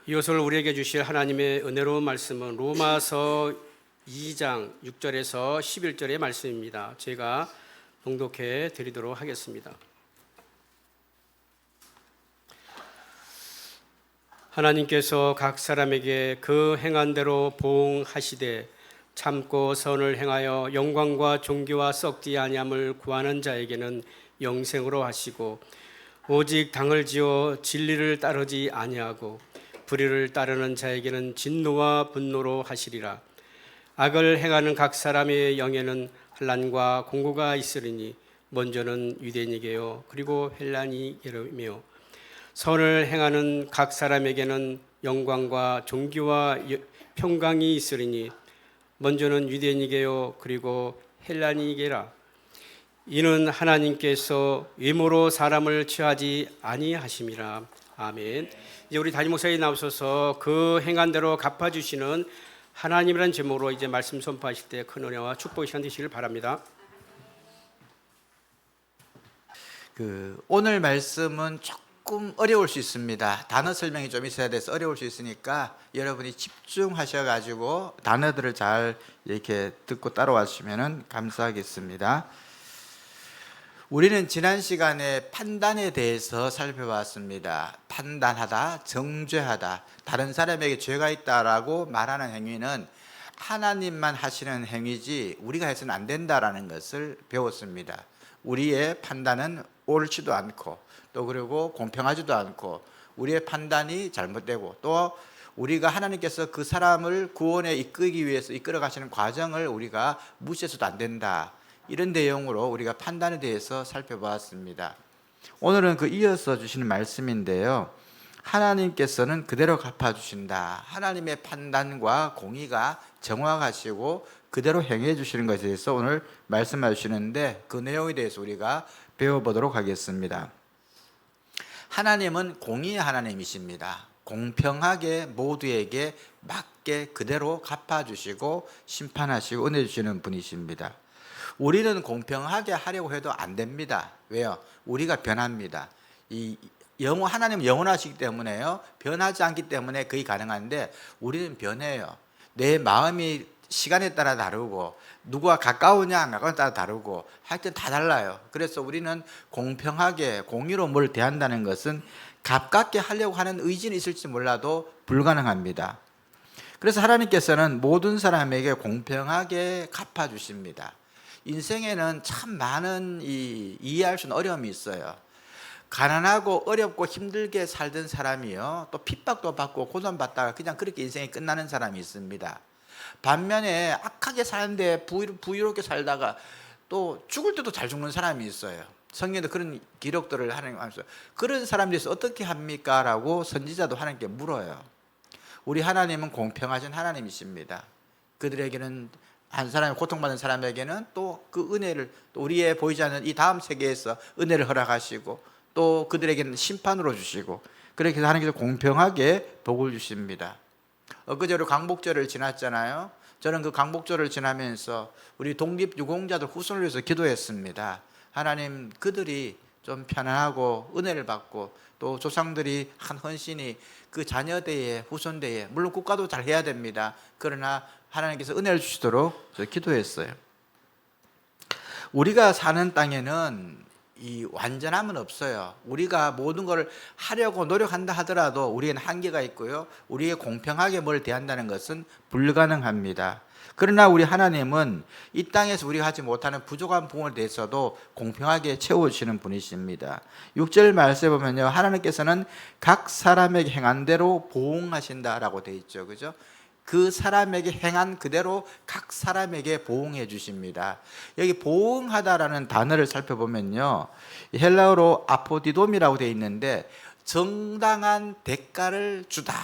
이것을 우리에게 주실 하나님의 은혜로운 말씀은 로마서 2장 6절에서 11절의 말씀입니다. 제가 봉독해 드리도록 하겠습니다. 하나님께서 각 사람에게 그 행한 대로 보응하시되 참고 선을 행하여 영광과 존귀와 썩지 아니함을 구하는 자에게는 영생으로 하시고 오직 당을 지어 진리를 따르지 아니하고 불의를 따르는 자에게는 진노와 분노로 하시리라. 악을 행하는 각 사람의 영에는 환난과 공고가 있으리니 먼저는 유대인에게요 그리고 헬라니게로며 선을 행하는 각 사람에게는 영광과 존귀와 평강이 있으리니 먼저는 유대인에게요 그리고 헬라니게라. 이는 하나님께서 외모로 사람을 취하지 아니하심이라. 아멘. 이제 우리 담임 목사님 나오셔서 그 행한 대로 갚아주시는 하나님이라는 제목으로 이제 말씀 선포하실 때 큰 은혜와 축복이 시간 되시길 바랍니다. 오늘 말씀은 조금 어려울 수 있습니다. 단어 설명이 좀 있어야 돼서 어려울 수 있으니까 여러분이 집중하셔가지고 단어들을 잘 이렇게 듣고 따라와 주시면 감사하겠습니다. 우리는 지난 시간에 판단에 대해서 살펴봤습니다. 판단하다, 정죄하다, 다른 사람에게 죄가 있다라고 말하는 행위는 하나님만 하시는 행위지 우리가 해서는 안 된다라는 것을 배웠습니다. 우리의 판단은 옳지도 않고 또 그리고 공평하지도 않고 우리의 판단이 잘못되고 또 우리가 하나님께서 그 사람을 구원에 이끌기 위해서 이끌어 가시는 과정을 우리가 무시해서도 안 된다. 이런 내용으로 우리가 판단에 대해서 살펴보았습니다. 오늘은 그 이어서 주시는 말씀인데요. 하나님께서는 그대로 갚아주신다. 하나님의 판단과 공의가 정확하시고 그대로 행해 주시는 것에 대해서 오늘 말씀해 주시는데 그 내용에 대해서 우리가 배워보도록 하겠습니다. 하나님은 공의의 하나님이십니다. 공평하게 모두에게 맞게 그대로 갚아주시고 심판하시고 은혜 주시는 분이십니다. 우리는 공평하게 하려고 해도 안 됩니다. 왜요? 우리가 변합니다. 하나님은 영원하시기 때문에요. 변하지 않기 때문에 그게 가능한데 우리는 변해요. 내 마음이 시간에 따라 다르고 누구와 가까우냐 안 가까우냐에 따라 다르고 하여튼 다 달라요. 그래서 우리는 공평하게 공의로 뭘 대한다는 것은 가깝게 하려고 하는 의지는 있을지 몰라도 불가능합니다. 그래서 하나님께서는 모든 사람에게 공평하게 갚아주십니다. 인생에는 참 많은 이해할 수 있는 어려움이 있어요. 가난하고 어렵고 힘들게 살던 사람이요 또 핍박도 받고 고난받다가 그냥 그렇게 인생이 끝나는 사람이 있습니다. 반면에 악하게 사는데 부유롭게 살다가 또 죽을 때도 잘 죽는 사람이 있어요. 성경에도 그런 기록들을 하나님 하면서 그런 사람들에서 어떻게 합니까? 라고 선지자도 하나님께 물어요. 우리 하나님은 공평하신 하나님이십니다. 그들에게는 한 사람이 고통받는 사람에게는 또 그 은혜를 또 우리의 보이지 않는 이 다음 세계에서 은혜를 허락하시고 또 그들에게는 심판으로 주시고 그렇게 해서 하나님께서 공평하게 복을 주십니다. 엊그제 우리 광복절을 지났잖아요. 저는 그 광복절을 지나면서 우리 독립유공자들 후손을 위해서 기도했습니다. 하나님 그들이 좀 편안하고 은혜를 받고 또 조상들이 한 헌신이 그 자녀대에 후손대에 물론 국가도 잘 해야 됩니다. 그러나 하나님께서 은혜를 주시도록 저 기도했어요. 우리가 사는 땅에는 이 완전함은 없어요. 우리가 모든 걸 하려고 노력한다 하더라도 우리에는 한계가 있고요. 우리의 공평하게 뭘 대한다는 것은 불가능합니다. 그러나 우리 하나님은 이 땅에서 우리가 하지 못하는 부족한 부분에 대해서도 공평하게 채워주시는 분이십니다. 6절 말씀에 보면요. 하나님께서는 각 사람에게 행한 대로 보응하신다라고 되어 있죠. 그죠? 그 사람에게 행한 그대로 각 사람에게 보응해 주십니다. 여기 보응하다라는 단어를 살펴보면요. 헬라어로 아포디돔이라고 되어 있는데 정당한 대가를 주다.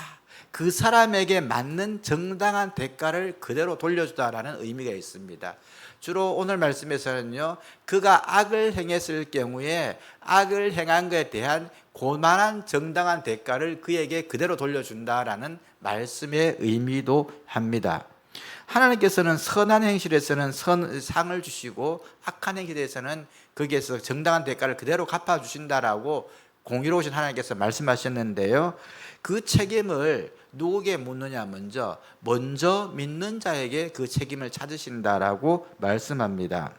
그 사람에게 맞는 정당한 대가를 그대로 돌려주다라는 의미가 있습니다. 주로 오늘 말씀에서는요, 그가 악을 행했을 경우에 악을 행한 것에 대한 고만한 정당한 대가를 그에게 그대로 돌려준다라는 말씀의 의미도 합니다. 하나님께서는 선한 행실에서는 상을 주시고 악한 행실에서는 거기에서 정당한 대가를 그대로 갚아주신다라고 공의로우신 하나님께서 말씀하셨는데요. 그 책임을 누구에게 묻느냐, 먼저 믿는 자에게 그 책임을 찾으신다라고 말씀합니다.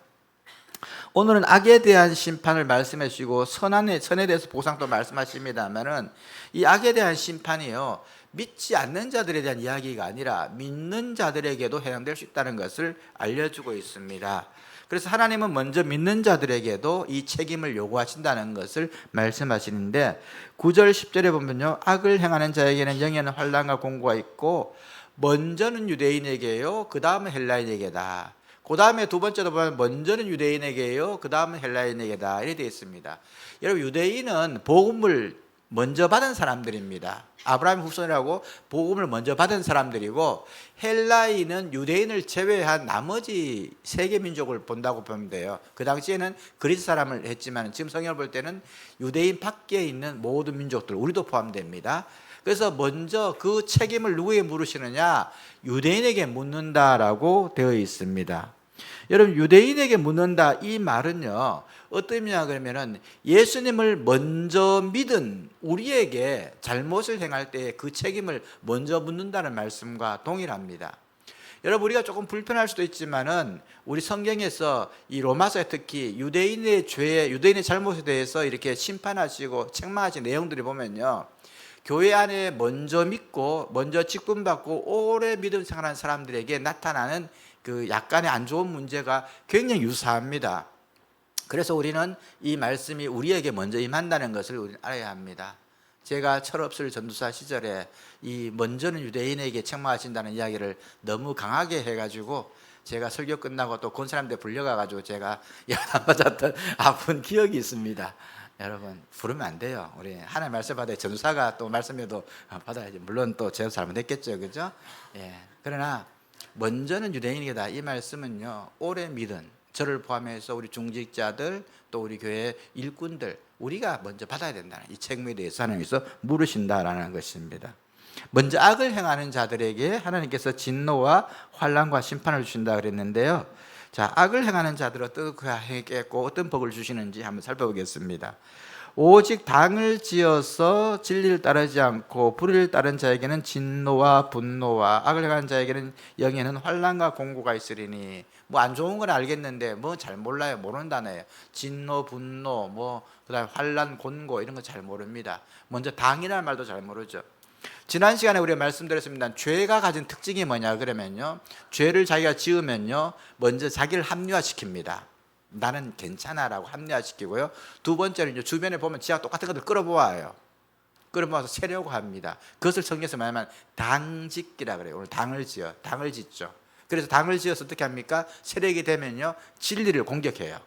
오늘은 악에 대한 심판을 말씀해 주시고 선에 대해서 보상도 말씀하십니다만은 이 악에 대한 심판이요, 믿지 않는 자들에 대한 이야기가 아니라 믿는 자들에게도 해당될 수 있다는 것을 알려주고 있습니다. 그래서 하나님은 먼저 믿는 자들에게도 이 책임을 요구하신다는 것을 말씀하시는데 9절 10절에 보면요, 악을 행하는 자에게는 영에는 환난과 공고가 있고 먼저는 유대인에게요, 그 다음은 헬라인에게다. 그 다음에 두 번째도 보면 먼저는 유대인에게요, 그 다음은 헬라인에게다, 이렇게 되어 있습니다. 여러분, 유대인은 복음을 먼저 받은 사람들입니다. 아브라함 후손이라고 복음을 먼저 받은 사람들이고, 헬라인은 유대인을 제외한 나머지 세계 민족을 본다고 보면 돼요. 그 당시에는 그리스 사람을 했지만 지금 성경을 볼 때는 유대인 밖에 있는 모든 민족들, 우리도 포함됩니다. 그래서 먼저 그 책임을 누구에게 물으시느냐, 유대인에게 묻는다라고 되어 있습니다. 여러분, 유대인에게 묻는다, 이 말은요, 어떤 의미냐 그러면은 예수님을 먼저 믿은 우리에게 잘못을 행할 때 그 책임을 먼저 묻는다는 말씀과 동일합니다. 여러분, 우리가 조금 불편할 수도 있지만은 우리 성경에서 이 로마서에 특히 유대인의 죄, 유대인의 잘못에 대해서 이렇게 심판하시고 책망하신 내용들이 보면요, 교회 안에 먼저 믿고 먼저 직분받고 오래 믿음 생활하는 사람들에게 나타나는 그 약간의 안 좋은 문제가 굉장히 유사합니다. 그래서 우리는 이 말씀이 우리에게 먼저 임한다는 것을 우리는 알아야 합니다. 제가 철없을 전도사 시절에 이 먼저는 유대인에게 책망하신다는 이야기를 너무 강하게 해가지고 제가 설교 끝나고 또 그 사람들 불려가가지고 제가 야단 맞았던 아픈 기억이 있습니다. 여러분, 부르면 안 돼요. 우리 하나님 말씀 받아야 전도사가 또 말씀해도 받아야지. 물론 또 제가 잘못했겠죠, 그죠? 예. 그러나 먼저는 유대인이다, 이 말씀은요, 오래 믿은 저를 포함해서 우리 중직자들 또 우리 교회 일꾼들, 우리가 먼저 받아야 된다는 이 책무에 대해서 하나님께서 물으신다라는 것입니다. 먼저 악을 행하는 자들에게 하나님께서 진노와 환난과 심판을 주신다 그랬는데요. 자, 악을 행하는 자들은 어떻게 행했고 어떤 복을 주시는지 한번 살펴보겠습니다. 오직 당을 지어서 진리를 따르지 않고 불의를 따른 자에게는 진노와 분노와 악을 행하는 자에게는 영에는 환난과 공고가 있으리니, 뭐 안 좋은 건 알겠는데 뭐 잘 몰라요. 모르는 단어예요. 진노, 분노, 뭐 그다음에 환난, 곤고 이런 거 잘 모릅니다. 먼저 당이라는 말도 잘 모르죠. 지난 시간에 우리가 말씀드렸습니다. 죄가 가진 특징이 뭐냐 그러면요, 죄를 자기가 지으면요, 먼저 자기를 합리화시킵니다. 나는 괜찮아라고 합리화시키고요. 두 번째는 이제 주변에 보면 지가 똑같은 것들 끌어보아요. 끌어모아서 세려고 합니다. 그것을 성경에서 말하면 당짓기라 그래요. 오늘 당을 짓죠. 그래서 당을 지어서 어떻게 합니까? 세력이 되면요, 진리를 공격해요.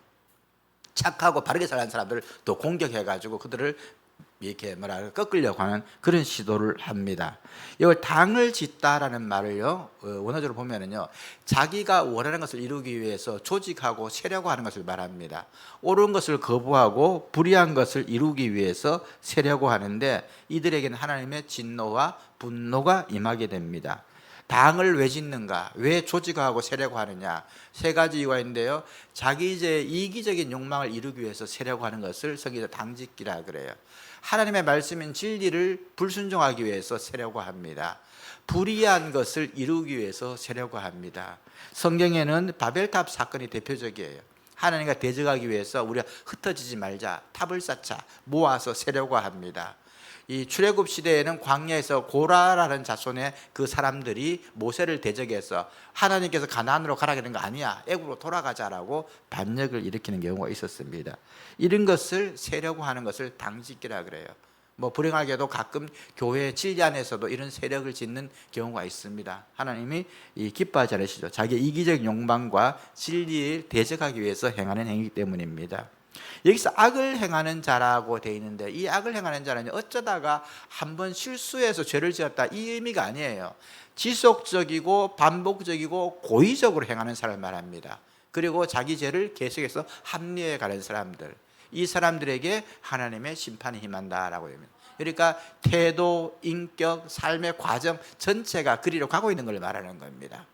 착하고 바르게 살아가는 사람들을 또 공격해가지고 그들을 이렇게 꺾으려고 하는 그런 시도를 합니다. 이걸 당을 짓다라는 말을요, 원어적으로 보면은요, 자기가 원하는 것을 이루기 위해서 조직하고 세려고 하는 것을 말합니다. 옳은 것을 거부하고 불의한 것을 이루기 위해서 세려고 하는데, 이들에게는 하나님의 진노와 분노가 임하게 됩니다. 당을 왜 짓는가? 왜 조직하고 세려고 하느냐? 세 가지 이유가 있는데요, 자기 이제 이기적인 욕망을 이루기 위해서 세려고 하는 것을 성경에서 당짓기라 그래요. 하나님의 말씀인 진리를 불순종하기 위해서 세려고 합니다. 불의한 것을 이루기 위해서 세려고 합니다. 성경에는 바벨탑 사건이 대표적이에요. 하나님과 대적하기 위해서 우리가 흩어지지 말자, 탑을 쌓자, 모아서 세려고 합니다. 이 출애굽 시대에는 광야에서 고라라는 자손의 그 사람들이 모세를 대적해서 하나님께서 가나안으로 가라 그런 거 아니야, 애굽으로 돌아가자라고 반역을 일으키는 경우가 있었습니다. 이런 것을 세려고 하는 것을 당짓기라 그래요. 뭐 불행하게도 가끔 교회 진리 안에서도 이런 세력을 짓는 경우가 있습니다. 하나님이 기뻐하지 않으시죠. 자기의 이기적 욕망과 진리를 대적하기 위해서 행하는 행위이기 때문입니다. 여기서 악을 행하는 자라고 되어 있는데, 이 악을 행하는 자는 어쩌다가 한번 실수해서 죄를 지었다, 이 의미가 아니에요. 지속적이고 반복적이고 고의적으로 행하는 사람을 말합니다. 그리고 자기 죄를 계속해서 합리화해 가는 사람들, 이 사람들에게 하나님의 심판이 임한다라고 합니다. 그러니까 태도, 인격, 삶의 과정 전체가 그리로 가고 있는 걸 말하는 겁니다.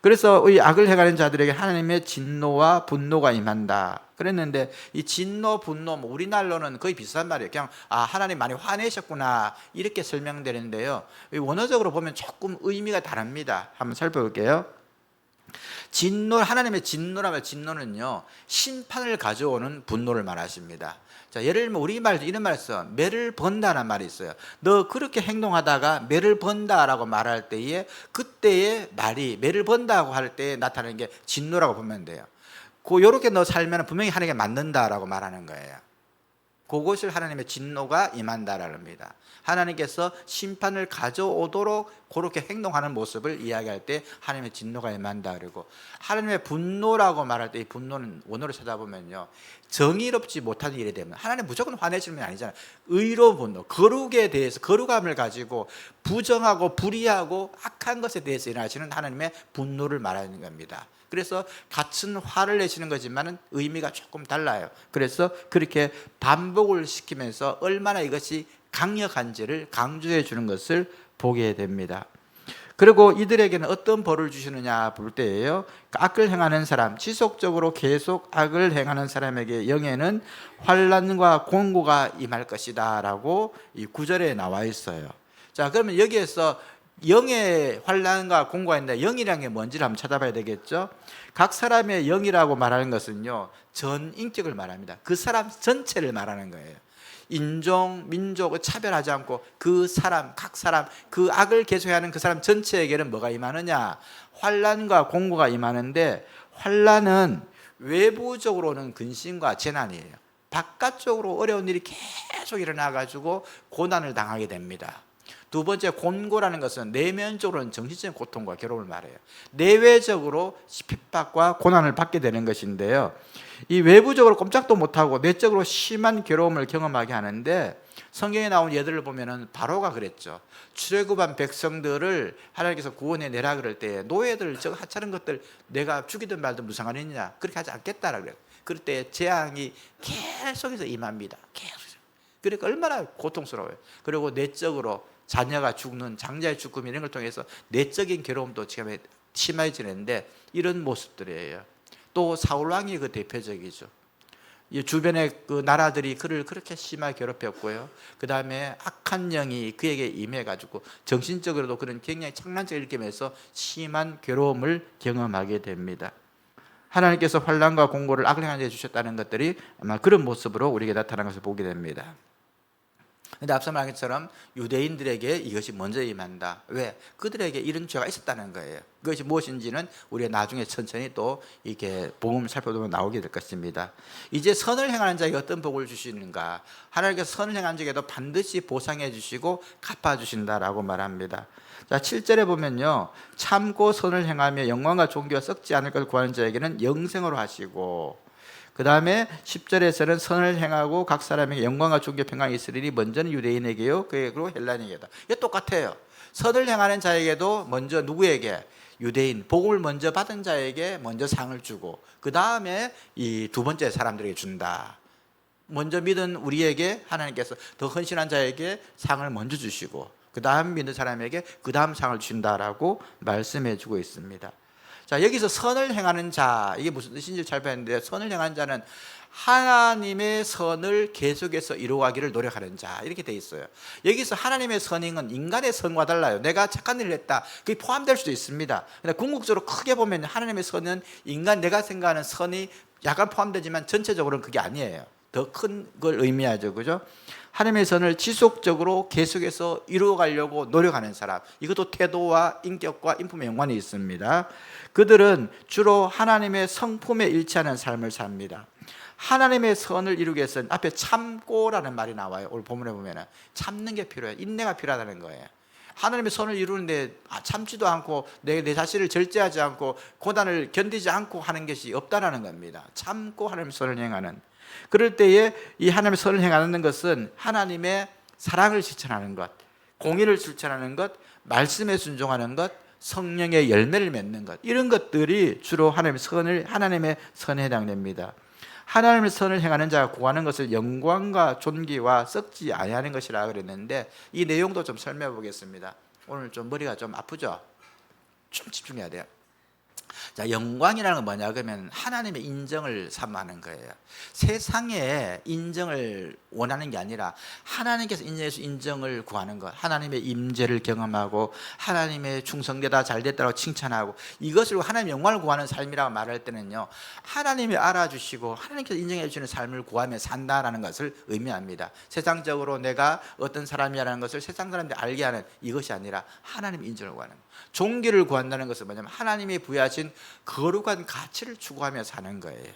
그래서 이 악을 행하는 자들에게 하나님의 진노와 분노가 임한다 그랬는데, 이 진노, 분노, 우리말로는 거의 비슷한 말이에요. 그냥 하나님 많이 화내셨구나 이렇게 설명되는데요, 원어적으로 보면 조금 의미가 다릅니다. 한번 살펴볼게요. 하나님의 진노라면, 진노는요 심판을 가져오는 분노를 말하십니다. 자, 예를 들면 우리말도 이런 말이 있어요. 매를 번다는 말이 있어요. 너 그렇게 행동하다가 매를 번다라고 말할 때에, 그때의 말이 매를 번다고 할 때에 나타나는 게 진노라고 보면 돼요. 요렇게 너 살면 분명히 하나님께 맞는다라고 말하는 거예요. 그것을 하나님의 진노가 임한다라는 겁니다. 하나님께서 심판을 가져오도록 그렇게 행동하는 모습을 이야기할 때 하나님의 진노가 임한다. 그리고 하나님의 분노라고 말할 때, 이 분노는 원어로 찾아보면요 정의롭지 못한 일이 되면, 하나님 무조건 화내시는 게 아니잖아요. 의로 분노, 거룩에 대해서, 거룩함을 가지고 부정하고 불의하고 악한 것에 대해서 일어나시는 하나님의 분노를 말하는 겁니다. 그래서 같은 화를 내시는 거지만 의미가 조금 달라요. 그래서 그렇게 반복을 시키면서 얼마나 이것이 강력한지를 강조해 주는 것을 보게 됩니다. 그리고 이들에게는 어떤 벌을 주시느냐 볼 때예요, 악을 행하는 사람, 지속적으로 계속 악을 행하는 사람에게 영에는 환난과 공고가 임할 것이다 라고 이 9절에 나와 있어요. 자, 그러면 여기에서 영의 환난과 공고가 있는데, 영이라는 게 뭔지를 한번 찾아봐야 되겠죠. 각 사람의 영이라고 말하는 것은요 전 인격을 말합니다. 그 사람 전체를 말하는 거예요. 인종, 민족을 차별하지 않고 그 사람, 각 사람, 그 악을 계속하는 그 사람 전체에게는 뭐가 임하느냐, 환난과 공고가 임하는데, 환난은 외부적으로는 근심과 재난이에요. 바깥쪽으로 어려운 일이 계속 일어나가지고 고난을 당하게 됩니다. 두 번째, 곤고라는 것은 내면적으로는 정신적인 고통과 괴로움을 말해요. 내외적으로 핍박과 고난을 받게 되는 것인데요, 이 외부적으로 꼼짝도 못하고 내적으로 심한 괴로움을 경험하게 하는데, 성경에 나온 예들을 보면은 바로가 그랬죠. 출애굽한 백성들을 하나님께서 구원해 내라 그럴 때, 노예들 저 하찮은 것들 내가 죽이든 말든 무슨 상관이 있냐, 그렇게 하지 않겠다라 그래요. 그럴 때 재앙이 계속해서 임합니다. 계속. 그러니까 얼마나 고통스러워요. 그리고 내적으로 자녀가 죽는, 장자의 죽음 이런 걸 통해서 내적인 괴로움도 지금 심해지는데, 이런 모습들이에요. 또 사울왕이 그 대표적이죠. 이 주변의 그 나라들이 그를 그렇게 심하게 괴롭혔고요. 그 다음에 악한 영이 그에게 임해가지고 정신적으로도 그런 굉장히 창란적을 일으키면서 심한 괴로움을 경험하게 됩니다. 하나님께서 환난과 공고를 악을 행하는 데 주셨다는 것들이 아마 그런 모습으로 우리에게 나타난 것을 보게 됩니다. 그런데 앞서 말한 것처럼 유대인들에게 이것이 먼저 임한다. 왜? 그들에게 이런 죄가 있었다는 거예요. 그것이 무엇인지는 우리가 나중에 천천히 또 이렇게 복음을 살펴보면 나오게 될 것입니다. 이제 선을 행하는 자에게 어떤 복을 주시는가? 하나님께서 선을 행한 자에게도 반드시 보상해 주시고 갚아 주신다라고 말합니다. 자, 7절에 보면요, 참고 선을 행하며 영광과 존귀와 썩지 않을 것을 구하는 자에게는 영생으로 하시고, 그 다음에 10절에서는 선을 행하고 각 사람에게 영광과 존귀 평강이 있으리니 먼저는 유대인에게요 그리고 헬라인에게다. 이게 똑같아요. 선을 행하는 자에게도 먼저 누구에게? 유대인, 복음을 먼저 받은 자에게 먼저 상을 주고, 그 다음에 이 두 번째 사람들에게 준다. 먼저 믿은 우리에게 하나님께서 더 헌신한 자에게 상을 먼저 주시고, 그 다음 믿는 사람에게 그 다음 상을 준다라고 말씀해 주고 있습니다. 자, 여기서 선을 행하는 자, 이게 무슨 뜻인지 잘 봤는데, 선을 행하는 자는 하나님의 선을 계속해서 이루어가기를 노력하는 자, 이렇게 돼 있어요. 여기서 하나님의 선행은 인간의 선과 달라요. 내가 착한 일을 했다, 그게 포함될 수도 있습니다. 근데 궁극적으로 크게 보면 하나님의 선은 내가 생각하는 선이 약간 포함되지만 전체적으로는 그게 아니에요. 더 큰 걸 의미하죠, 그죠? 하나님의 선을 지속적으로 계속해서 이루어가려고 노력하는 사람, 이것도 태도와 인격과 인품에 연관이 있습니다. 그들은 주로 하나님의 성품에 일치하는 삶을 삽니다. 하나님의 선을 이루기 위해서는 앞에 참고라는 말이 나와요. 오늘 본문에 보면 참는 게 필요해요. 인내가 필요하다는 거예요. 하나님의 선을 이루는데 참지도 않고 내 자신을 절제하지 않고 고난을 견디지 않고 하는 것이 없다라는 겁니다. 참고 하나님의 선을 행하는, 그럴 때에 이 하나님의 선을 행하는 것은 하나님의 사랑을 실천하는 것, 공의를 실천하는 것, 말씀에 순종하는 것, 성령의 열매를 맺는 것, 이런 것들이 주로 하나님의 선에 해당됩니다. 하나님의 선을 행하는 자가 구하는 것을 영광과 존귀와 썩지 아니하는 것이라 그랬는데, 이 내용도 좀 설명해 보겠습니다. 오늘 좀 머리가 좀 아프죠? 좀 집중해야 돼요. 자, 영광이라는 건 뭐냐 그러면 하나님의 인정을 삼하는 거예요. 세상에 인정을 원하는 게 아니라 하나님께서 인정해서 인정을 구하는 것, 하나님의 임재를 경험하고 하나님의 충성되다 잘됐다고 칭찬하고, 이것을 하나님의 영광을 구하는 삶이라고 말할 때는요, 하나님이 알아주시고 하나님께서 인정해 주시는 삶을 구하며 산다라는 것을 의미합니다. 세상적으로 내가 어떤 사람이라는 것을 세상 사람들이 알게 하는 이것이 아니라 하나님 인정을 구하는 것. 존귀를 구한다는 것은 뭐냐면 하나님이 부여하신 거룩한 가치를 추구하며 사는 거예요.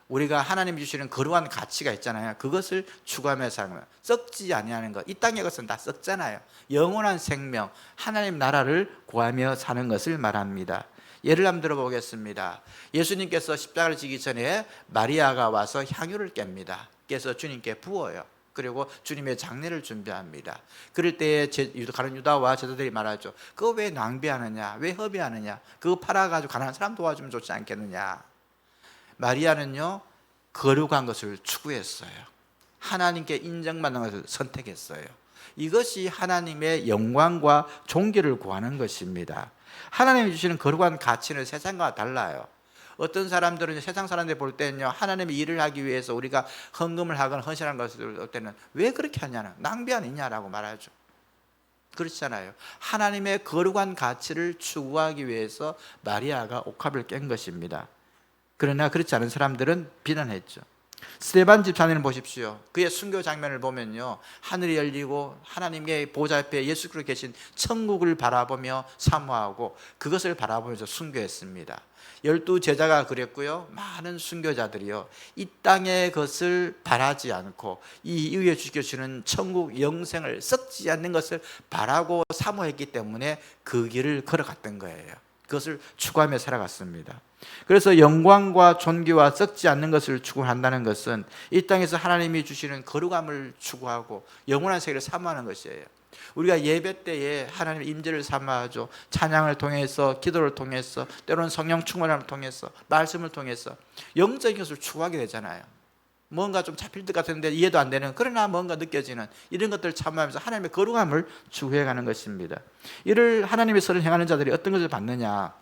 우리가 하나님이 주시는 거룩한 가치가 있잖아요. 그것을 추구하며 사는 거예요. 썩지 아니하는 것. 이 땅의 것은 다 썩잖아요. 영원한 생명, 하나님 나라를 구하며 사는 것을 말합니다. 예를 한번 들어보겠습니다. 예수님께서 십자가를 지기 전에 마리아가 와서 향유를 깹니다. 그래서 주님께 부어요. 그리고 주님의 장례를 준비합니다. 그럴 때에 가룟 유다와 제자들이 말하죠. 그거 왜 낭비하느냐, 왜 허비하느냐, 그거 팔아가지고 가난한 사람 도와주면 좋지 않겠느냐. 마리아는요, 거룩한 것을 추구했어요. 하나님께 인정받는 것을 선택했어요. 이것이 하나님의 영광과 존귀를 구하는 것입니다. 하나님이 주시는 거룩한 가치는 세상과 달라요. 어떤 사람들은 세상 사람들이 볼 때는요, 하나님의 일을 하기 위해서 우리가 헌금을 하거나 헌신하는 것을 볼 때는 왜 그렇게 하냐는, 낭비 아니냐라고 말하죠. 그렇잖아요. 하나님의 거룩한 가치를 추구하기 위해서 마리아가 옥합을 깬 것입니다. 그러나 그렇지 않은 사람들은 비난했죠. 스데반 집사님을 보십시오. 그의 순교 장면을 보면요, 하늘이 열리고 하나님의 보좌 앞에 예수 그리스도 계신 천국을 바라보며 사모하고 그것을 바라보면서 순교했습니다. 12 제자가 그랬고요, 많은 순교자들이요, 이 땅의 것을 바라지 않고 이 이후에 주시는 천국 영생을, 썩지 않는 것을 바라고 사모했기 때문에 그 길을 걸어갔던 거예요. 그것을 추구하며 살아갔습니다. 그래서 영광과 존귀와 썩지 않는 것을 추구한다는 것은 이 땅에서 하나님이 주시는 거룩함을 추구하고 영원한 세계를 사모하는 것이에요. 우리가 예배 때에 하나님의 임재를 삼아하죠. 찬양을 통해서, 기도를 통해서, 때로는 성령 충만함을 통해서, 말씀을 통해서 영적인 것을 추구하게 되잖아요. 뭔가 좀 잡힐 것 같은데 이해도 안 되는, 그러나 뭔가 느껴지는 이런 것들을 참아하면서 하나님의 거룩함을 추구해가는 것입니다. 이를 하나님의 선을 행하는 자들이 어떤 것을 받느냐?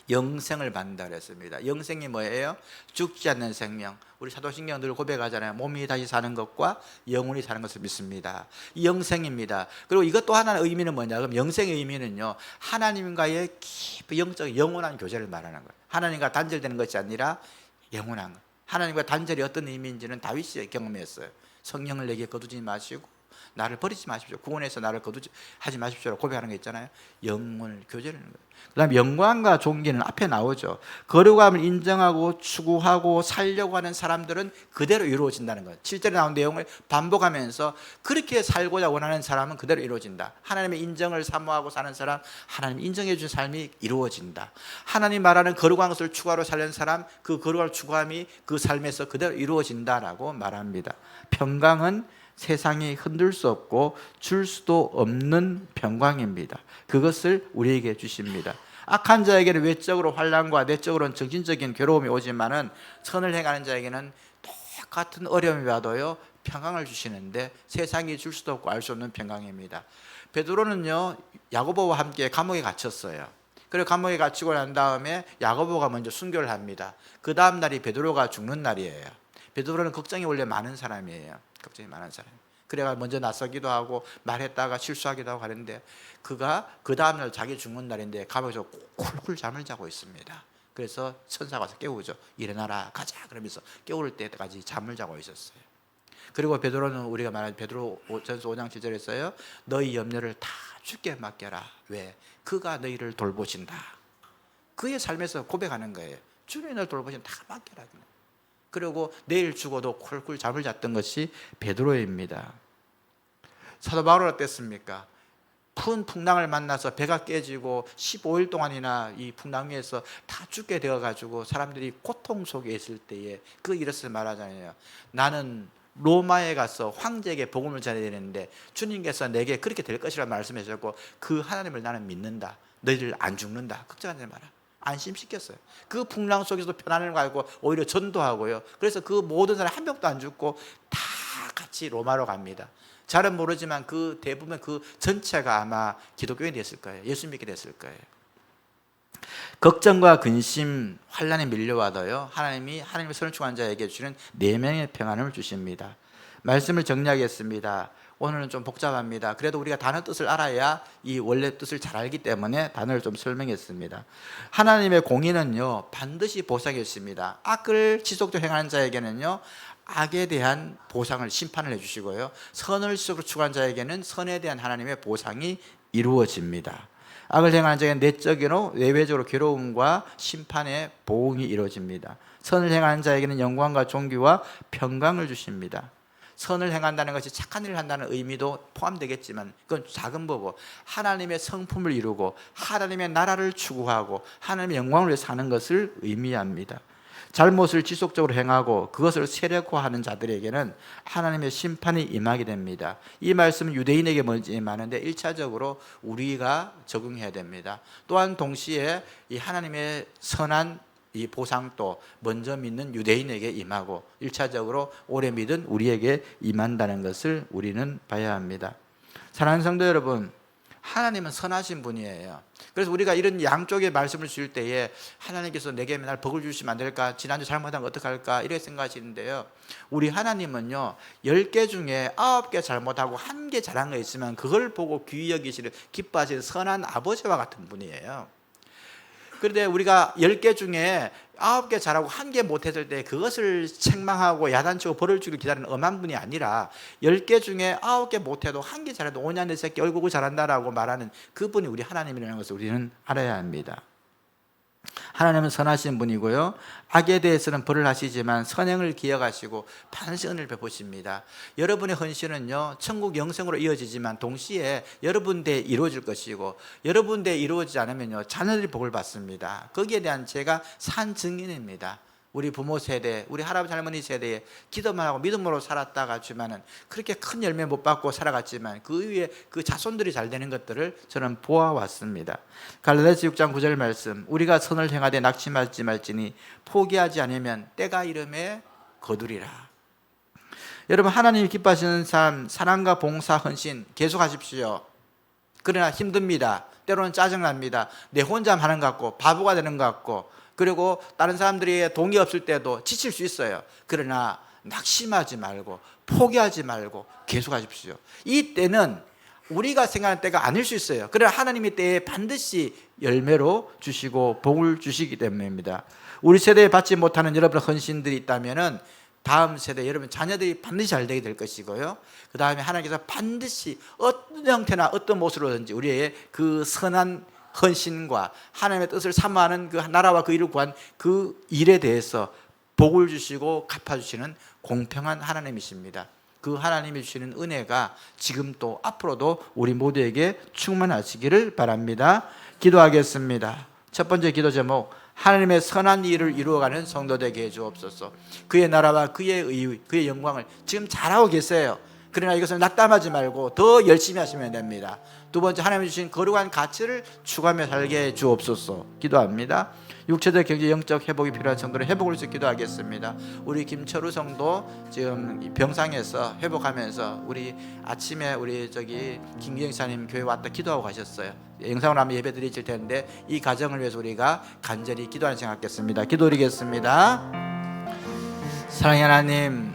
영생을 받는다 그랬습니다. 영생이 뭐예요? 죽지 않는 생명. 우리 사도신경 늘 고백하잖아요. 몸이 다시 사는 것과 영혼이 사는 것을 믿습니다. 이 영생입니다. 그리고 이것 또 하나의 의미는 뭐냐? 그럼 영생의 의미는요, 하나님과의 깊은 영적 영원한 교제를 말하는 거예요. 하나님과 단절되는 것이 아니라 영원한 것. 하나님과 단절이 어떤 의미인지는 다윗이 경험했어요. 성령을 내게 거두지 마시고 나를 버리지 마십시오. 구원해서 나를 거두지 하지 마십시오라고 고백하는 게 있잖아요. 영혼을 교제하는 거예요. 그 다음에 영광과 존귀는 앞에 나오죠. 거룩함을 인정하고 추구하고 살려고 하는 사람들은 그대로 이루어진다는 거예요. 7절에 나온 내용을 반복하면서 그렇게 살고자 원하는 사람은 그대로 이루어진다. 하나님의 인정을 사모하고 사는 사람, 하나님 인정해 준 삶이 이루어진다. 하나님 말하는 거룩한 것을 추구하러 살는 사람, 그 거룩한 추구함이 그 삶에서 그대로 이루어진다라고 말합니다. 평강은 세상이 흔들 수 없고 줄 수도 없는 평강입니다. 그것을 우리에게 주십니다. 악한 자에게는 외적으로 환난과 내적으로는 정신적인 괴로움이 오지만은 선을 행하는 자에게는 똑같은 어려움이 와도요, 평강을 주시는데 세상이 줄 수도 없고 알 수 없는 평강입니다. 베드로는요, 야고보와 함께 감옥에 갇혔어요. 그리고 감옥에 갇히고 난 다음에 야고보가 먼저 순교를 합니다. 그 다음 날이 베드로가 죽는 날이에요. 베드로는 걱정이 원래 많은 사람이에요. 걱정이 많은 사람. 그래가 먼저 나서기도 하고 말했다가 실수하기도 하고 하는데, 그가 그 다음날 자기 죽는 날인데 감옥에서 쿨쿨 잠을 자고 있습니다. 그래서 천사가 와서 깨우죠. 일어나라, 가자 그러면서 깨울 때까지 잠을 자고 있었어요. 그리고 베드로는 우리가 말하는 베드로전서 5장 7절에 써요. 너희 염려를 다 주께 맡겨라. 왜? 그가 너희를 돌보신다. 그의 삶에서 고백하는 거예요. 주님이 너를 돌보신다. 다 맡겨라. 그리고 내일 죽어도 콜콜 잠을 잤던 것이 베드로입니다. 사도 바울은 어땠습니까? 큰 풍랑을 만나서 배가 깨지고 15일 동안이나 이 풍랑 위에서 다 죽게 되어가지고 사람들이 고통 속에 있을 때에 그 이것을 말하잖아요. 나는 로마에 가서 황제에게 복음을 전해야 되는데 주님께서 내게 그렇게 될 것이라 말씀해 주셨고 그 하나님을 나는 믿는다. 너희들 안 죽는다. 걱정하지 마라. 안심시켰어요. 그 풍랑 속에서도 편안을 가지고 오히려 전도하고요. 그래서 그 모든 사람 한 명도 안 죽고 다 같이 로마로 갑니다. 잘은 모르지만 그 대부분 그 전체가 아마 기독교인이 됐을 거예요. 예수 믿게 됐을 거예요. 걱정과 근심, 환난이 밀려와도요, 하나님의 선을 추구하는 자에게 주시는 4명의 평안을 주십니다. 말씀을 정리하겠습니다. 오늘은 좀 복잡합니다. 그래도 우리가 단어 뜻을 알아야 이 원래 뜻을 잘 알기 때문에 단어를 좀 설명했습니다. 하나님의 공의는요, 반드시 보상이 있습니다. 악을 지속적으로 행하는 자에게는요, 악에 대한 보상을, 심판을 해주시고요, 선을 지속적으로 추구하는 자에게는 선에 대한 하나님의 보상이 이루어집니다. 악을 행하는 자에게는 내적으로 외외적으로 괴로움과 심판의 보응이 이루어집니다. 선을 행하는 자에게는 영광과 존귀와 평강을 주십니다. 선을 행한다는 것이 착한 일을 한다는 의미도 포함되겠지만 그건 작은 거고, 하나님의 성품을 이루고 하나님의 나라를 추구하고 하나님의 영광을 위해 사는 것을 의미합니다. 잘못을 지속적으로 행하고 그것을 세력화하는 자들에게는 하나님의 심판이 임하게 됩니다. 이 말씀은 유대인에게 먼저 임하는데 1차적으로 우리가 적용해야 됩니다. 또한 동시에 이 하나님의 선한 이 보상도 먼저 믿는 유대인에게 임하고 1차적으로 오래 믿은 우리에게 임한다는 것을 우리는 봐야 합니다. 사랑하는 성도 여러분, 하나님은 선하신 분이에요. 그래서 우리가 이런 양쪽의 말씀을 주실 때에 하나님께서 내게 맨날 복을 주시면 안 될까? 지난주 잘못한 거 어떡할까? 이렇게 생각하시는데요, 우리 하나님은요, 10개 중에 9개 잘못하고 1개 잘한 거 있으면 그걸 보고 귀히 여기시는, 기뻐하시는 선한 아버지와 같은 분이에요. 그런데 우리가 10개 중에 9개 잘하고 1개 못했을 때 그것을 책망하고 야단치고 벌을 주길 기다리는 엄한 분이 아니라 10개 중에 9개 못해도 1개 잘해도 5년 내 새끼 얼굴 잘한다라고 말하는 그분이 우리 하나님이라는 것을 우리는 알아야 합니다. 하나님은 선하신 분이고요, 악에 대해서는 벌을 하시지만 선행을 기억하시고 반드시 은혜를 베푸십니다. 여러분의 헌신은요, 천국 영생으로 이어지지만 동시에 여러분 대에 이루어질 것이고, 여러분 대에 이루어지지 않으면요, 자녀들이 복을 받습니다. 거기에 대한 제가 산 증인입니다. 우리 부모 세대, 우리 할아버지 할머니 세대에 기도만 하고 믿음으로 살았다가 지만은 그렇게 큰 열매 못 받고 살아갔지만 그 위에 그 자손들이 잘 되는 것들을 저는 보아왔습니다. 갈라디아서 6장 9절 말씀, 우리가 선을 행하되 낙심하지 말지니 포기하지 않으면 때가 이름에 거두리라. 여러분, 하나님이 기뻐하시는 삶, 사랑과 봉사, 헌신 계속하십시오. 그러나 힘듭니다. 때로는 짜증납니다. 내 혼자 하는 것 같고 바보가 되는 것 같고, 그리고 다른 사람들이 동의 없을 때도 지칠 수 있어요. 그러나 낙심하지 말고 포기하지 말고 계속하십시오. 이 때는 우리가 생각하는 때가 아닐 수 있어요. 그러나 하나님의 때에 반드시 열매로 주시고 복을 주시기 때문입니다. 우리 세대에 받지 못하는 여러분의 헌신들이 있다면 다음 세대 여러분 자녀들이 반드시 잘 되게 될 것이고요, 그 다음에 하나님께서 반드시 어떤 형태나 어떤 모습으로든지 우리의 그 선한 헌신과 하나님의 뜻을 사모하는 그 나라와 그 일을 구한 그 일에 대해서 복을 주시고 갚아주시는 공평한 하나님이십니다. 그 하나님이 주시는 은혜가 지금 또 앞으로도 우리 모두에게 충만하시기를 바랍니다. 기도하겠습니다. 첫 번째 기도 제목, 하나님의 선한 일을 이루어가는 성도 되게 해주옵소서. 그의 나라와 그의 의의, 그의 영광을 지금 잘하고 계세요. 그러나 이것을 낙담하지 말고 더 열심히 하시면 됩니다. 두 번째, 하나님이 주신 거룩한 가치를 추구하며 살게 해 주옵소서 기도합니다. 육체적, 경제, 영적 회복이 필요한 성도를 회복을 위해서 기도하겠습니다. 우리 김철우 성도 지금 병상에서 회복하면서 우리 아침에 우리 김기영 사님 교회 왔다 기도하고 가셨어요. 영상으로 한번 예배 드리실 텐데 이 가정을 위해서 우리가 간절히 기도하는 시간 갖겠습니다. 기도드리겠습니다. 사랑의 하나님,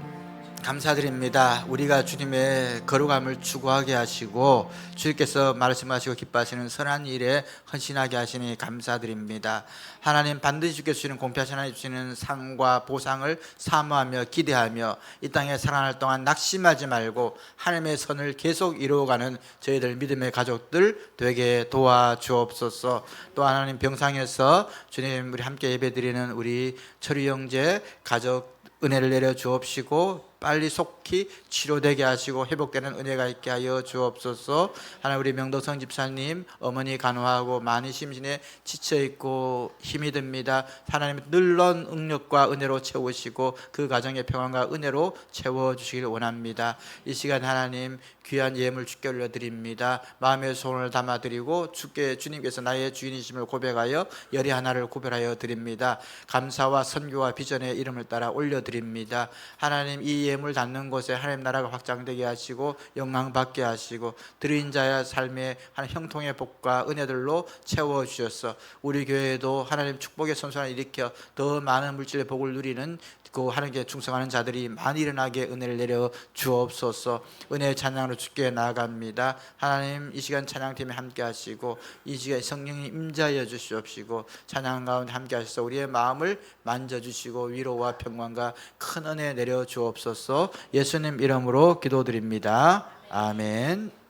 감사드립니다. 우리가 주님의 거룩함을 추구하게 하시고 주님께서 말씀하시고 기뻐하시는 선한 일에 헌신하게 하시니 감사드립니다. 하나님, 반드시 주께서 주시는 공평하신 하나님 주시는 상과 보상을 사모하며 기대하며 이 땅에 살아날 동안 낙심하지 말고 하나님의 선을 계속 이루어가는 저희들 믿음의 가족들 되게 도와주옵소서. 또 하나님, 병상에서 주님 우리 함께 예배드리는 우리 철희 형제 가족 은혜를 내려 주옵시고 빨리 속히 치료되게 하시고 회복되는 은혜가 있게 하여 주옵소서. 하나님, 우리 명도성 집사님 어머니 간호하고 많이 심신에 지쳐있고 힘이 듭니다. 하나님, 늘런 능력과 은혜로 채우시고 그 가정의 평안과 은혜로 채워주시길 원합니다. 이 시간 하나님 귀한 예물 주께 올려드립니다. 마음의 소원을 담아드리고 주님께서 나의 주인이심을 고백하여 열의 하나를 구별하여 드립니다. 감사와 선교와 비전의 이름을 따라 올려드립니다. 하나님, 이 예물 닿는 곳에 하나님 나라가 확장되게 하시고 영광 받게 하시고 드린 자의 삶의 하나님 형통의 복과 은혜들로 채워 주셔서 우리 교회에도 하나님 축복의 선순환을 일으켜 더 많은 물질의 복을 누리는 그 하나님께 충성하는 자들이 많이 일어나게 은혜를 내려 주옵소서. 은혜의 찬양으로 주께 나아갑니다. 하나님 이 시간 찬양팀에 함께 하시고 이 시간 성령님 임자하여 주시옵시고 찬양 가운데 함께 하셔서 우리의 마음을 만져주시고 위로와 평강과 큰 은혜 내려 주옵소서. 예수님 이름으로 기도드립니다. 아멘.